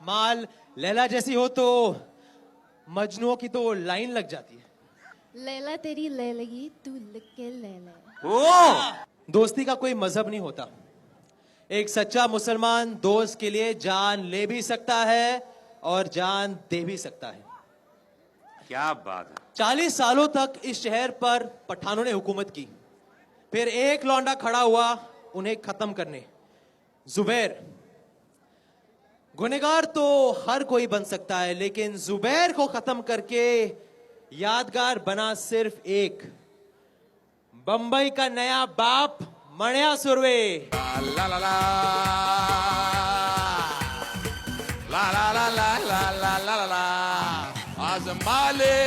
माल लैला जैसी हो तो मजनुओं की तो लाइन लग जाती है। लैला तेरी ले लगी तू लिख के ले ले। दोस्ती का कोई मजहब नहीं होता। एक सच्चा मुसलमान दोस्त के लिए जान ले भी सकता है और जान दे भी सकता है। क्या बात है। 40 सालों तक इस शहर पर पठानों ने हुकूमत की, फिर एक लौंडा खड़ा हुआ उन्हें खत्म करने, जुबैर। गुनहगार तो हर कोई बन सकता है, लेकिन जुबैर को खत्म करके यादगार बना सिर्फ एक, बंबई का नया बाप मणिया सुरवे। ला ला ला ला ला ला ला ला ला ला ला आजमाले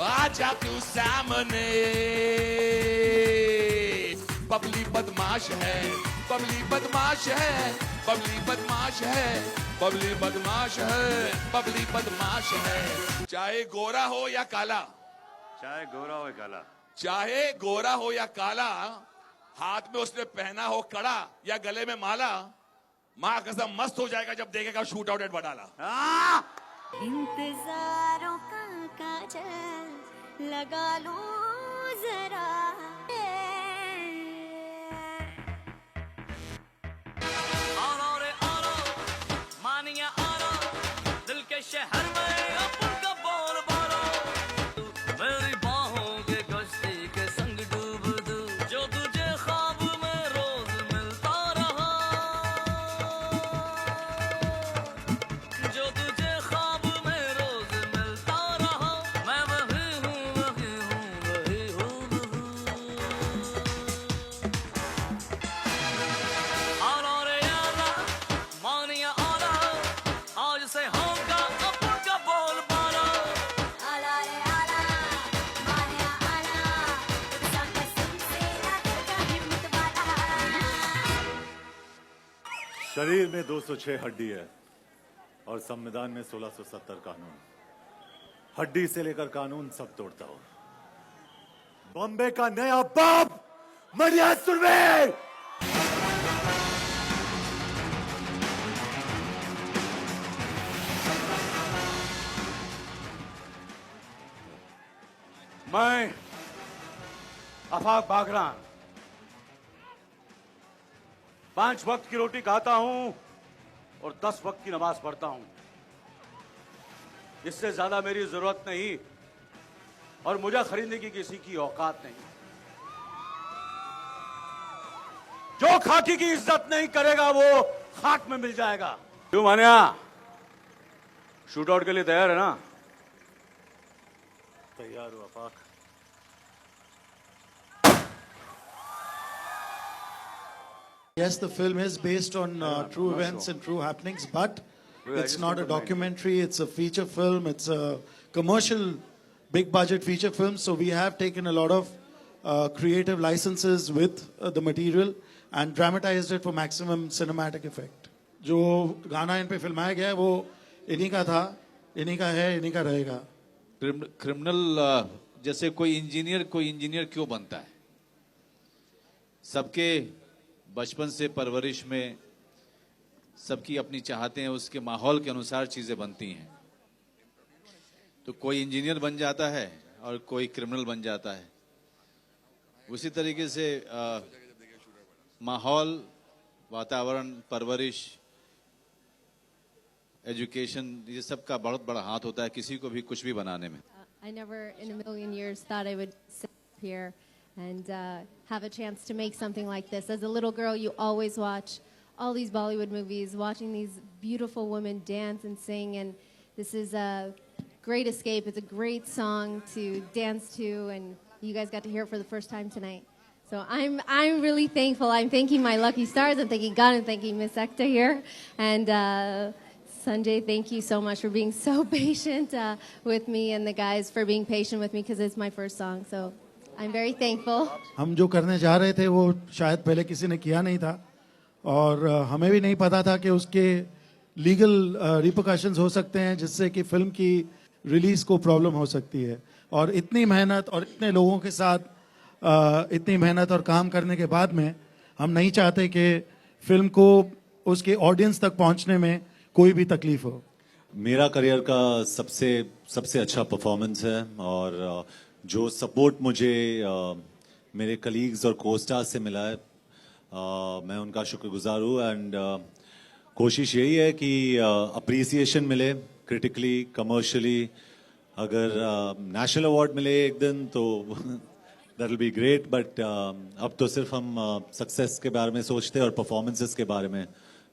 आजा तू सामने। बबली बदमाश है, बबली बदमाश है, बबली बदमाश है, बबली बदमाश है, बबली बदमाश है। चाहे गोरा हो या काला, चाहे गोरा हो या काला, चाहे गोरा हो या काला, हाथ में उसने पहना हो कड़ा या गले में माला, माँ कसम मस्त हो जाएगा जब देखेगा शूट आउट एट बडाला। इंतजारों का काजल लगा लो जरा, आलो रे आलो मानिया आलो, दिल के शहर में अपन का बोल बालो। मेरी बाहों के कश्ती के संग डूब दूं, जो तुझे ख्वाब में रोज मिलता रहा, जो तुझे ख्वाब में रोज मिलता रहा। मैं वही हूँ, वही हूँ, वही हूँ। आलो रे आला मानिया आला, आज से होगा अपन का बोल बालो। आला रे आला मानिया आला, तुझा कसम से ना तेरा हिम्मत वाला। शरीर में 206 हड्डी है और संविधान में 1670 कानून। हड्डी से लेकर कानून सब तोड़ता हो। बॉम्बे का नया बाप मणिया सुरवे। मैं आफाक बागरा 5 वक्त की रोटी खाता हूं और 10 वक्त की नमाज पढ़ता हूं। इससे ज्यादा मेरी जरूरत नहीं और मुझे खरीदने की किसी की औकात नहीं। जो खाकी की इज्जत नहीं करेगा वो खाक में मिल जाएगा। क्यों मानिया, शूट आउट के लिए तैयार है ना? तैयार हो आफाक? Yes, the film is based on true events and true happenings, but it's not a documentary, it's a feature film, it's a commercial, big budget feature film, so we have taken a lot of creative licenses with the material and dramatized it for maximum cinematic effect. जो गाना इन पे फिल्माया गया है वो इन्हीं का था, इन्हीं का है, इन्हीं का रहेगा। क्रिमिनल जैसे कोई इंजीनियर क्यों बनता है? सबके बचपन से परवरिश में सबकी अपनी चाहते हैं, उसके माहौल के अनुसार चीजें बनती हैं। तो कोई इंजीनियर बन जाता है और कोई क्रिमिनल बन जाता है। उसी तरीके से माहौल, वातावरण, परवरिश, एजुकेशन, ये सब का बहुत बड़ा हाथ होता है किसी को भी कुछ भी बनाने में। I never in a million years thought I would sit here and have a chance to make something like this. As a little girl, you always watch all these Bollywood movies, watching these beautiful women dance and sing, and this is a great escape. It's a great song to dance to, and you guys got to hear it for the first time tonight. So I'm really thankful. I'm thanking my lucky stars. I'm thanking God. I'm thanking Miss Ekta here, and Sanjay, thank you so much for being so patient with me, and the guys for being patient with me because it's my first song. So I'm very thankful. हम जो करने जा रहे थे वो शायद पहले किसी ने किया नहीं था और हमें भी नहीं पता था कि उसके लीगल रिपरकशंस हो सकते हैं जिससे कि फिल्म की रिलीज को प्रॉब्लम हो सकती है। और इतनी मेहनत और इतने लोगों के साथ इतनी मेहनत और काम करने के बाद में हम नहीं चाहते कि फिल्म को उसके ऑडियंस तक पहुंचने में कोई भी तकलीफ हो। मेरा करियर का सबसे अच्छा परफॉर्मेंस है, और जो सपोर्ट मुझे मेरे कलीग्स और को-स्टार्स से मिला है, मैं उनका शुक्रगुजार हूँ। एंड कोशिश यही है कि अप्रिसिएशन मिले क्रिटिकली, कमर्शियली। अगर नेशनल अवार्ड मिले एक दिन तो that will be great, but अब तो सिर्फ हम सक्सेस के बारे में सोचते हैं और परफॉर्मेंसेस के बारे में।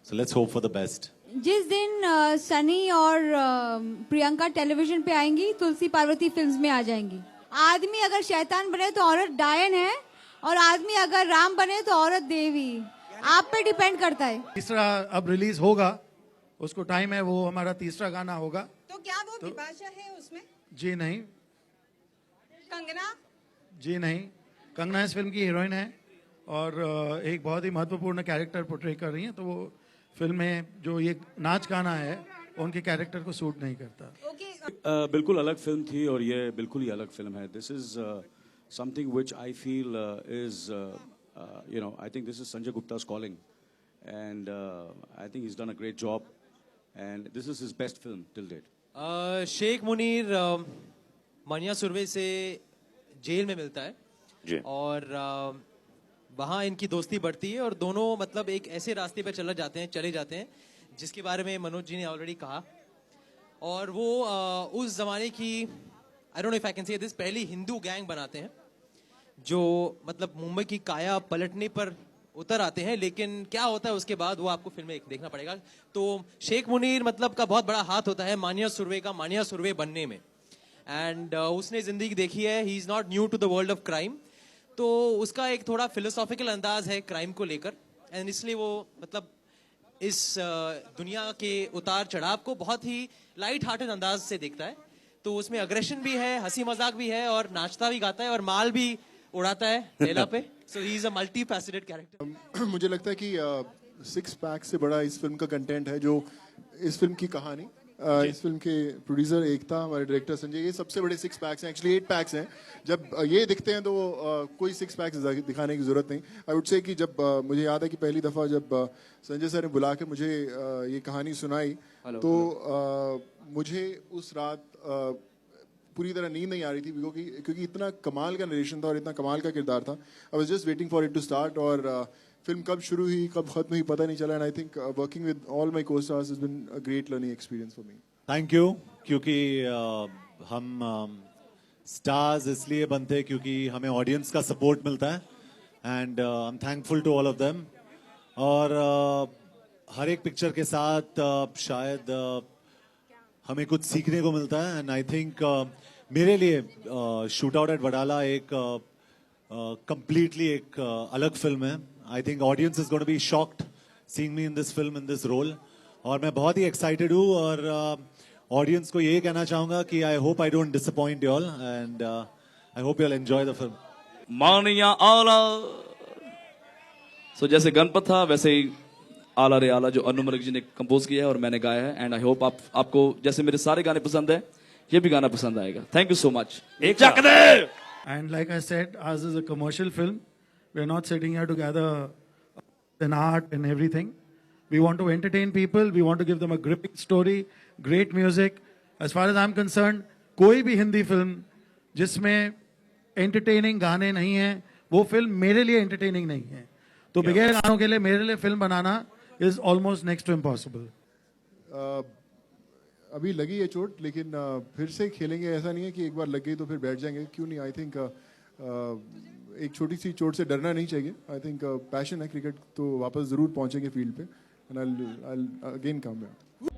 So let's hope for the best. जिस दिन सनी और प्रियंका टेलीविजन पे आएंगी, तुलसी पार्वती फिल्म्स में आ जाएंगी। आदमी अगर शैतान बने तो औरत डायन है, और आदमी अगर राम बने तो औरत देवी। आप पे डिपेंड करता है। तीसरा अब रिलीज होगा, उसको टाइम है, वो हमारा तीसरा गाना होगा। तो क्या वो बिपाशा है उसमें? जी नहीं। कंगना? जी नहीं, कंगना इस फिल्म की हीरोइन है और एक बहुत ही महत्वपूर्ण कैरेक्टर पोर्ट्रे कर रही हैं, तो वो फिल्म में जो ये नाच गाना है उनके कैरेक्टर को सूट नहीं करता। बिल्कुल अलग फिल्म थी और ये बिल्कुल ही अलग फिल्म है। This is something which I feel is I think this is Sanjay Gupta's calling, and I think he's done a great job, and this is his best film till date. Sheikh Munir Manya Surve से जेल में मिलता है जी। और वहाँ इनकी दोस्ती बढ़ती है और दोनों मतलब एक ऐसे रास्ते पे चले जाते हैं जिसके बारे में मनोज जी ने ऑलरेडी कहा। और वो उस जमाने की I don't know if I can say this पहली हिंदू गैंग बनाते हैं जो मतलब मुंबई की काया पलटने पर उतर आते हैं। लेकिन क्या होता है उसके बाद वो आपको फिल्म में देखना पड़ेगा। तो शेख मुनीर मतलब का बहुत बड़ा हाथ होता है मानिया सुरवे बनने में। एंड उसने जिंदगी देखी है, he is not new to the world of crime. तो उसका एक थोड़ा फिलोसॉफिकल अंदाज है क्राइम को लेकर, एंड इसलिए वो मतलब इस दुनिया के उतार चढ़ाव को बहुत ही लाइट हार्टेड अंदाज से देखता है। तो उसमें अग्रेशन भी है, हंसी मजाक भी है, और नाचता भी गाता है और माल भी उड़ाता है लेला पे। So he is a multifaceted character. मुझे लगता है कि 6 पैक से बड़ा इस फिल्म का कंटेंट है, जो इस फिल्म की कहानी, इस फिल्म के प्रोड्यूसर एकता, हमारे डायरेक्टर संजय, ये सबसे बड़े 6 पैक्स हैं। एक्चुअली 8 पैक्स हैं। जब ये दिखते हैं तो कोई 6 पैक्स दिखाने की जरूरत नहीं। आई वुड से कि जब मुझे याद है कि पहली दफा जब संजय सर ने बुला के मुझे ये कहानी सुनाई तो मुझे उस रात पूरी तरह नींद नहीं आ रही थी, क्योंकि इतना कमाल का नरेशन था और इतना कमाल का किरदार था। I was just waiting for it to start, और फिल्म कब शुरू हुई कब खत्म हुई पता नहीं चला। And I think working with all my co-stars has been a great learning experience for me. Thank you. क्योंकि हम स्टार्स इसलिए बनते हैं क्योंकि हमें ऑडियंस का सपोर्ट मिलता है, and I am thankful to all of them. और हर एक पिक्चर के साथ शायद हमें कुछ सीखने को मिलता है। एंड आई थिंक मेरे लिए शूट आउट एट वडाला एक कंप्लीटली एक अलग फिल्म है। I think audience is going to be shocked seeing me in this film, in this role, और मैं बहुत ही एक्साइटेड हूँ। और ऑडियंस को यही कहना चाहूंगा कि I hope I don't disappoint you all, and I hope you will enjoy the film. मानिया आला। सो जैसे गणपत था वैसे ही आला रे आला जो अनु मलिक जी ने कंपोज किया है और मैंने गाया है। एंड आई होप आपको जैसे मेरे सारे गाने पसंद है ये भी गाना पसंद आएगा। Thank you so much. And like I said, ours is a commercial film. We're not sitting here to gather an art and everything. We want to entertain people. We want to give them a gripping story, great music. As far as I'm concerned, कोई भी Hindi film जिसमें entertaining गाने नहीं हैं, वो film मेरे लिए entertaining नहीं है। तो बगैर गानों के लिए मेरे लिए film banana is almost next to impossible. अभी लगी है चोट, लेकिन फिर से खेलेंगे। ऐसा नहीं है कि एक बार लग गई तो फिर बैठ जाएंगे, क्यों नहीं। आई थिंक एक छोटी सी चोट से डरना नहीं चाहिए। आई थिंक पैशन है क्रिकेट, तो वापस जरूर पहुंचेंगे फील्ड पे, and I again come back.